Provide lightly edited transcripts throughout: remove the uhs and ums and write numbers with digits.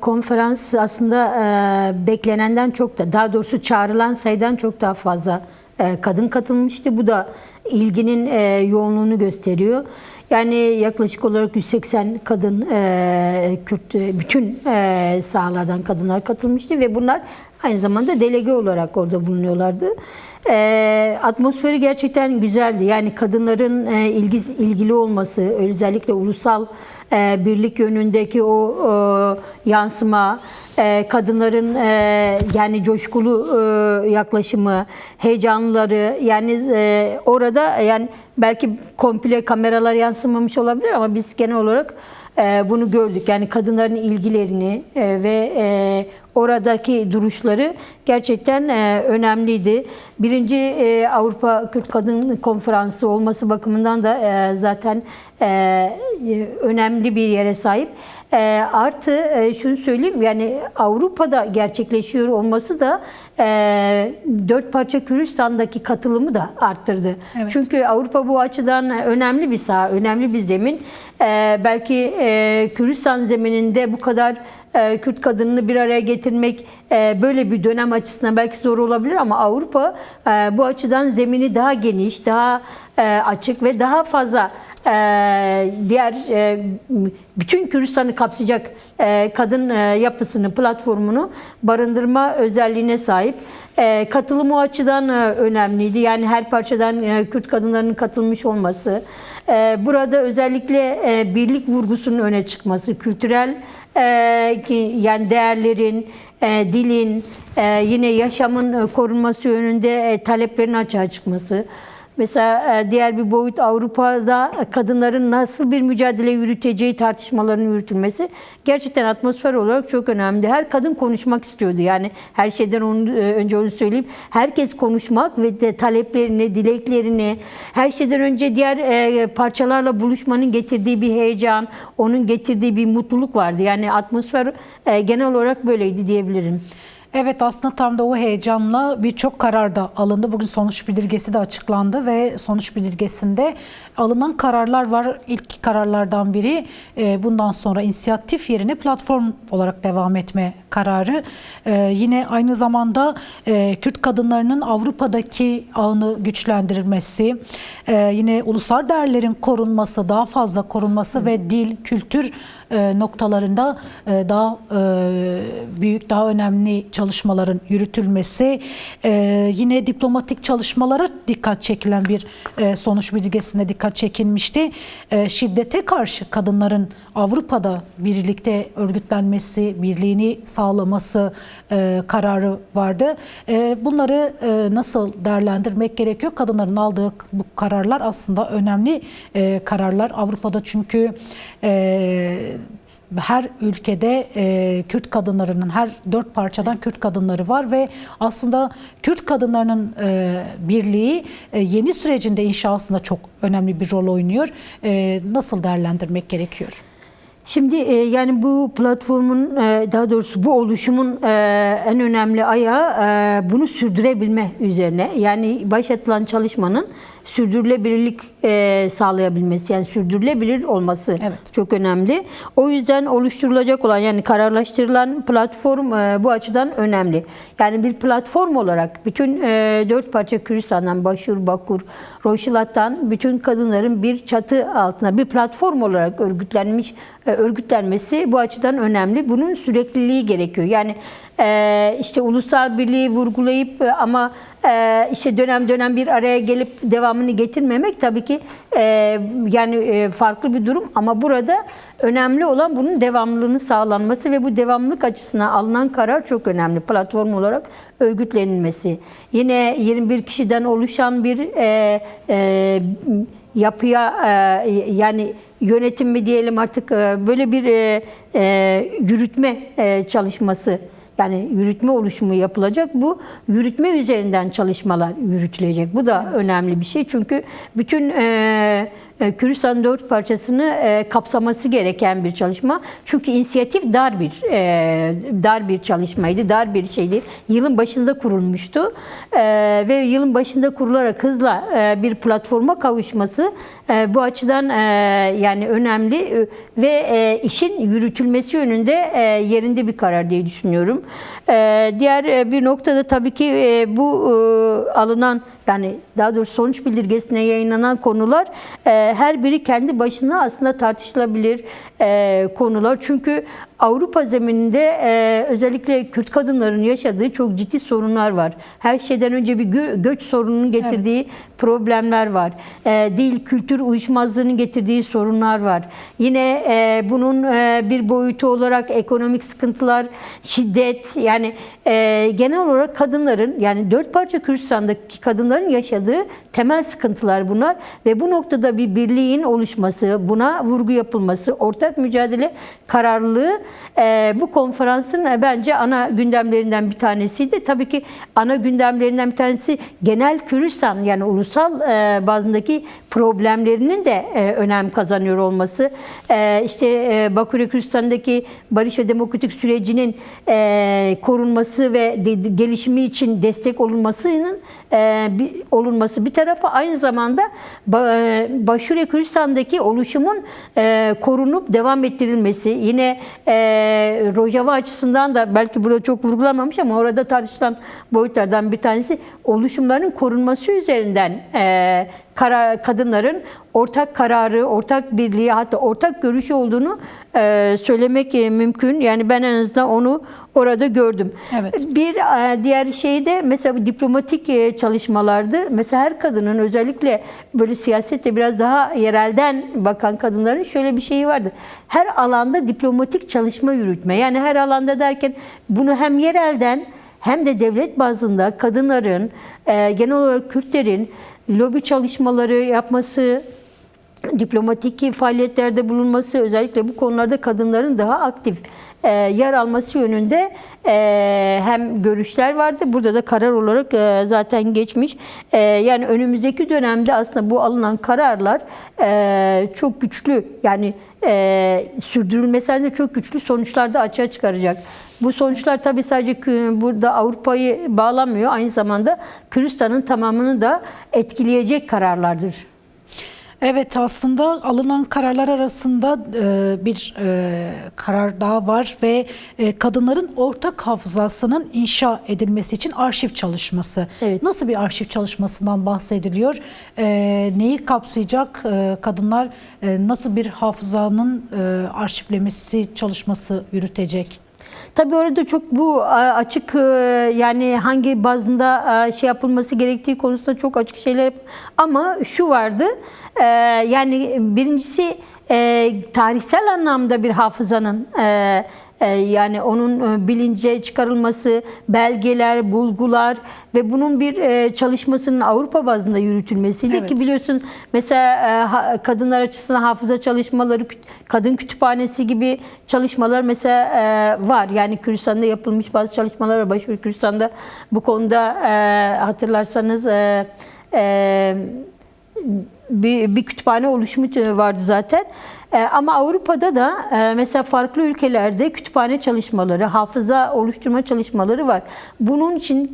konferans aslında beklenenden çok da, daha doğrusu çağrılan sayıdan çok daha fazla kadın katılmıştı. Bu da ilginin yoğunluğunu gösteriyor. Yani yaklaşık olarak 180 kadın, Kürt, bütün sahalardan kadınlar katılmıştı ve bunlar aynı zamanda delege olarak orada bulunuyorlardı. Atmosferi gerçekten güzeldi. Yani kadınların ilgili olması, özellikle ulusal birlik yönündeki o yansıma, kadınların yani coşkulu yaklaşımı, heyecanları, yani orada yani belki komple kameralar yansımamış olabilir ama biz genel olarak bunu gördük. Yani kadınların ilgilerini ve oradaki duruşları gerçekten önemliydi. Birinci Avrupa Kürt Kadın Konferansı olması bakımından da zaten önemli bir yere sahip. Artı şunu söyleyeyim, yani Avrupa'da gerçekleşiyor olması da dört parça Kürdistan'daki katılımı da arttırdı. Evet. Çünkü Avrupa bu açıdan önemli bir saha, önemli bir zemin. Belki Kürdistan zemininde bu kadar Kürt kadınını bir araya getirmek böyle bir dönem açısından belki zor olabilir ama Avrupa bu açıdan zemini daha geniş, daha açık ve daha fazla diğer bütün Kürdistan'ı kapsayacak kadın yapısını, platformunu barındırma özelliğine sahip. Katılım o açıdan önemliydi. Yani her parçadan Kürt kadınlarının katılmış olması. Burada özellikle birlik vurgusunun öne çıkması, kültürel yani değerlerin, dilin, yine yaşamın korunması yönünde taleplerin açığa çıkması. Mesela diğer bir boyut, Avrupa'da kadınların nasıl bir mücadele yürüteceği tartışmalarının yürütülmesi gerçekten atmosfer olarak çok önemli. Her kadın konuşmak istiyordu. Yani her şeyden önce onu söyleyeyim. Herkes konuşmak ve de taleplerini, dileklerini, her şeyden önce diğer parçalarla buluşmanın getirdiği bir heyecan, onun getirdiği bir mutluluk vardı. Yani atmosfer genel olarak böyleydi diyebilirim. Evet, aslında tam da o heyecanla birçok karar da alındı. Bugün sonuç bildirgesi de açıklandı ve sonuç bildirgesinde alınan kararlar var. İlk kararlardan biri bundan sonra inisiyatif yerine platform olarak devam etme kararı. Yine aynı zamanda Kürt kadınlarının Avrupa'daki ağını güçlendirilmesi, yine ulusal değerlerin korunması, daha fazla korunması ve dil, kültür noktalarında daha büyük, daha önemli çalışmaların yürütülmesi, yine diplomatik çalışmalara dikkat çekilen bir sonuç bildirgesinde dikkat çekilmişti. Şiddete karşı kadınların Avrupa'da birlikte örgütlenmesi, birliğini sağlaması kararı vardı. Bunları nasıl değerlendirmek gerekiyor? Kadınların aldığı bu kararlar aslında önemli kararlar. Avrupa'da çünkü her ülkede Kürt kadınlarının, her dört parçadan Kürt kadınları var ve aslında Kürt kadınlarının birliği yeni sürecinde inşasında çok önemli bir rol oynuyor. Nasıl değerlendirmek gerekiyor? Şimdi yani bu platformun, daha doğrusu bu oluşumun en önemli ayağı bunu sürdürebilme üzerine. Yani başlatılan çalışmanın sürdürülebilirlik sağlayabilmesi, yani sürdürülebilir olması çok önemli. O yüzden oluşturulacak olan, yani kararlaştırılan platform bu açıdan önemli. Yani bir platform olarak bütün dört parça Kürdistan'dan, Başur, Bakur, Roşilat'tan bütün kadınların bir çatı altına bir platform olarak örgütlenmesi bu açıdan önemli. Bunun sürekliliği gerekiyor. Yani işte ulusal birliği vurgulayıp ama işte dönem dönem bir araya gelip devamını getirmemek tabii ki yani farklı bir durum ama burada önemli olan bunun devamlılığının sağlanması ve bu devamlılık açısından alınan karar çok önemli. Platform olarak örgütlenilmesi. Yine 21 kişiden oluşan bir yapıya yani yönetim mi diyelim artık, böyle bir yürütme çalışması, yani yürütme oluşumu yapılacak. Bu yürütme üzerinden çalışmalar yürütülecek. Bu da önemli bir şey. Çünkü bütün Kürdistan dört parçasını kapsaması gereken bir çalışma. Çünkü inisiyatif dar bir çalışmaydı, dar bir şeydi. Yılın başında kurulmuştu ve yılın başında kurularak hızla bir platforma kavuşması bu açıdan yani önemli ve işin yürütülmesi yönünde yerinde bir karar diye düşünüyorum. Diğer bir noktada tabii ki bu alınan, yani daha doğrusu sonuç bildirgesine yayınlanan konular her biri kendi başına aslında tartışılabilir konular. Çünkü Avrupa zemininde özellikle Kürt kadınların yaşadığı çok ciddi sorunlar var. Her şeyden önce bir göç sorununun getirdiği problemler var. Dil, kültür uyuşmazlığının getirdiği sorunlar var. Yine bunun bir boyutu olarak ekonomik sıkıntılar, şiddet, yani genel olarak kadınların, yani dört parça Kürdistan'daki kadınların yaşadığı temel sıkıntılar bunlar ve bu noktada bir birliğin oluşması, buna vurgu yapılması, ortak mücadele kararlılığı bu konferansın bence ana gündemlerinden bir tanesiydi. Tabii ki ana gündemlerinden bir tanesi genel Kürdistan, yani ulusal bazındaki problemlerinin de önem kazanıyor olması. İşte Bakü'de Kürdistan'daki barış ve demokratik sürecinin korunması ve gelişimi için destek olunması bir tarafa, aynı zamanda Başure Kürdistan'daki oluşumun korunup devam ettirilmesi, yine Rojava açısından da belki burada çok vurgulanmamış ama orada tartışılan boyutlardan bir tanesi oluşumların korunması üzerinden kadınların ortak kararı, ortak birliği, hatta ortak görüşü olduğunu söylemek mümkün. Yani ben en azından onu orada gördüm. Evet. Bir diğer şey de mesela diplomatik çalışmalardı. Mesela her kadının, özellikle böyle siyasette biraz daha yerelden bakan kadınların şöyle bir şeyi vardı. Her alanda diplomatik çalışma yürütme. Yani her alanda derken bunu hem yerelden hem de devlet bazında kadınların, genel olarak Kürtlerin lobi çalışmaları yapması, diplomatik faaliyetlerde bulunması, özellikle bu konularda kadınların daha aktif yer alması yönünde hem görüşler vardı. Burada da karar olarak zaten geçmiş. Yani önümüzdeki dönemde aslında bu alınan kararlar çok güçlü, yani sürdürülmesi de çok güçlü sonuçlar da açığa çıkaracak. Bu sonuçlar tabii sadece burada Avrupa'yı bağlamıyor, aynı zamanda Kürdistan'ın tamamını da etkileyecek kararlardır. Evet, aslında alınan kararlar arasında bir karar daha var ve kadınların ortak hafızasının inşa edilmesi için arşiv çalışması. Evet. Nasıl bir arşiv çalışmasından bahsediliyor? Neyi kapsayacak? Kadınlar nasıl bir hafızanın arşivlemesi çalışması yürütecek? Tabii orada çok bu açık, yani hangi bazında şey yapılması gerektiği konusunda çok açık şeyler, ama şu vardı, yani birincisi tarihsel anlamda bir hafızanın yani onun bilince çıkarılması, belgeler, bulgular ve bunun bir çalışmasının Avrupa bazında yürütülmesiydi. Evet. Ki biliyorsun mesela kadınlar açısından hafıza çalışmaları, kadın kütüphanesi gibi çalışmalar mesela var. Yani Kürdistan'da yapılmış bazı çalışmalar var. Başvuru Kürdistan'da bu konuda hatırlarsanız bir kütüphane oluşumu vardı zaten. Ama Avrupa'da da mesela farklı ülkelerde kütüphane çalışmaları, hafıza oluşturma çalışmaları var. Bunun için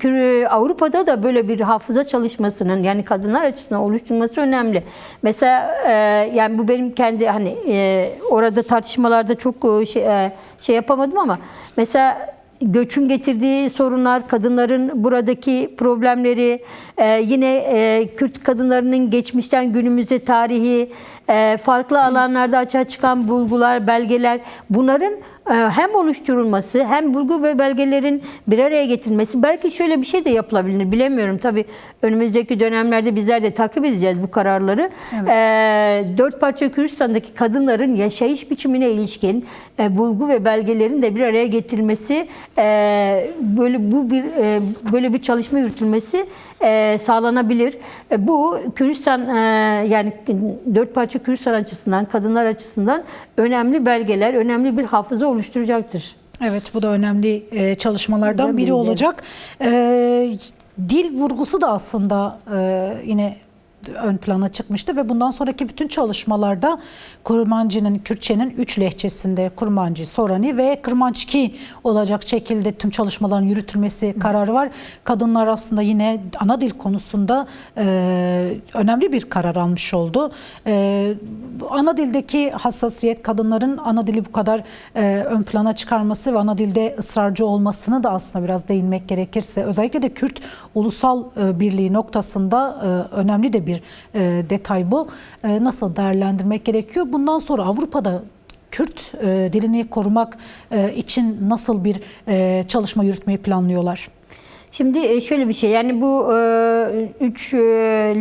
Avrupa'da da böyle bir hafıza çalışmasının, yani kadınlar açısından oluşturulması önemli. Mesela yani bu benim kendi orada tartışmalarda çok şey yapamadım ama mesela göçün getirdiği sorunlar, kadınların buradaki problemleri, yine Kürt kadınlarının geçmişten günümüze tarihi, farklı alanlarda açığa çıkan bulgular, belgeler, bunların hem oluşturulması hem bulgu ve belgelerin bir araya getirilmesi, belki şöyle bir şey de yapılabilir, bilemiyorum. Tabii önümüzdeki dönemlerde bizler de takip edeceğiz bu kararları. Evet. Dört parça Kürdistan'daki kadınların yaşayış biçimine ilişkin bulgu ve belgelerin de bir araya getirilmesi, böyle bir çalışma yürütülmesi sağlanabilir. Bu Kürdistan, yani dört parça Kürdistan açısından, kadınlar açısından önemli belgeler, önemli bir hafıza oluşturacaktır. Evet, bu da önemli çalışmalardan biri olacak. Dil vurgusu da aslında yine ön plana çıkmıştı ve bundan sonraki bütün çalışmalarda Kurmancı'nın, Kürtçenin 3 lehçesinde Kurmancı, Sorani ve Kırmançki olacak şekilde tüm çalışmaların yürütülmesi kararı var. Kadınlar aslında yine ana dil konusunda önemli bir karar almış oldu. Ana dildeki hassasiyet, kadınların ana dili bu kadar ön plana çıkarması ve ana dilde ısrarcı olmasını da aslında biraz değinmek gerekirse, özellikle de Kürt ulusal birliği noktasında önemli de bir detay bu. Nasıl değerlendirmek gerekiyor? Bundan sonra Avrupa'da Kürt dilini korumak için nasıl bir çalışma yürütmeyi planlıyorlar? Şimdi şöyle bir şey, yani bu üç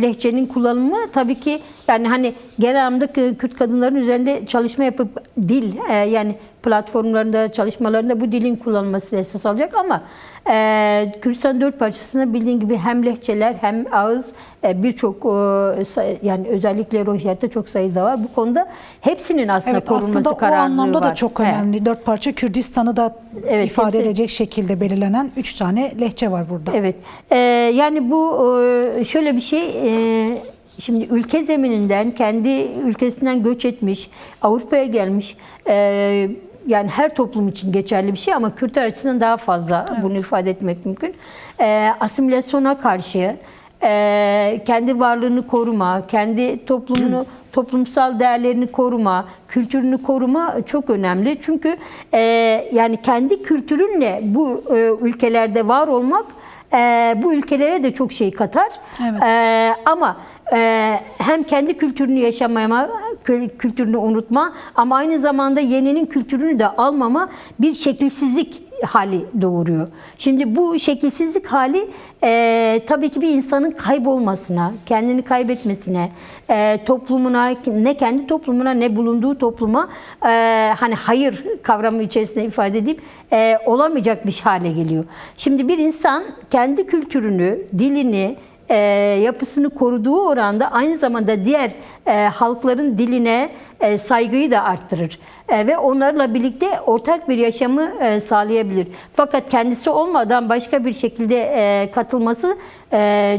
lehçenin kullanımı tabii ki, yani hani genel anlamda Kürt kadınların üzerinde çalışma yapıp dil, yani platformlarında, çalışmalarında bu dilin kullanılması esas alacak ama Kürdistan dört parçasında bildiğin gibi hem lehçeler hem ağız birçok, yani özellikle Rojiyat'ta çok sayıda var. Bu konuda hepsinin aslında korunması kararlılığı var. O anlamda da çok önemli. Evet. Dört parça Kürdistan'ı da ifade edecek şekilde belirlenen 3 tane lehçe var burada. Evet. Yani bu şöyle bir şey. Şimdi ülke zemininden, kendi ülkesinden göç etmiş, Avrupa'ya gelmiş, yani her toplum için geçerli bir şey ama Kürtler açısından daha fazla bunu ifade etmek mümkün. Asimilasyona karşı kendi varlığını koruma, kendi toplumunu, toplumsal değerlerini koruma, kültürünü koruma çok önemli. Çünkü yani kendi kültürünle bu ülkelerde var olmak bu ülkelere de çok şey katar. Evet. Ama hem kendi kültürünü yaşamama, kültürünü unutma ama aynı zamanda yeninin kültürünü de almama bir şekilsizlik hali doğuruyor. Şimdi bu şekilsizlik hali tabii ki bir insanın kaybolmasına, kendini kaybetmesine, toplumuna, ne kendi toplumuna ne bulunduğu topluma hani hayır kavramı içerisinde ifade edeyim, olamayacak bir hale geliyor. Şimdi bir insan kendi kültürünü, dilini, yapısını koruduğu oranda aynı zamanda diğer halkların diline saygıyı da arttırır. Ve onlarla birlikte ortak bir yaşamı sağlayabilir. Fakat kendisi olmadan başka bir şekilde katılması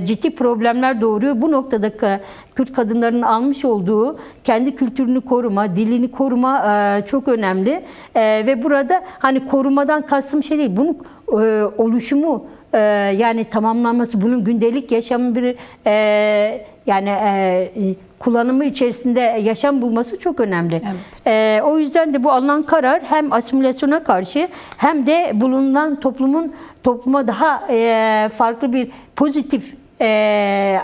ciddi problemler doğuruyor. Bu noktada Kürt kadınlarının almış olduğu kendi kültürünü koruma, dilini koruma çok önemli. Ve burada hani korumadan kastım şey değil, bunun oluşumu, yani tamamlanması, bunun gündelik yaşamın bir yani kullanımı içerisinde yaşam bulması çok önemli. Evet. O yüzden de bu alınan karar hem asimilasyona karşı hem de bulunan topluma daha farklı bir pozitif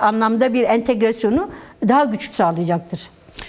anlamda bir entegrasyonu daha güçlü sağlayacaktır.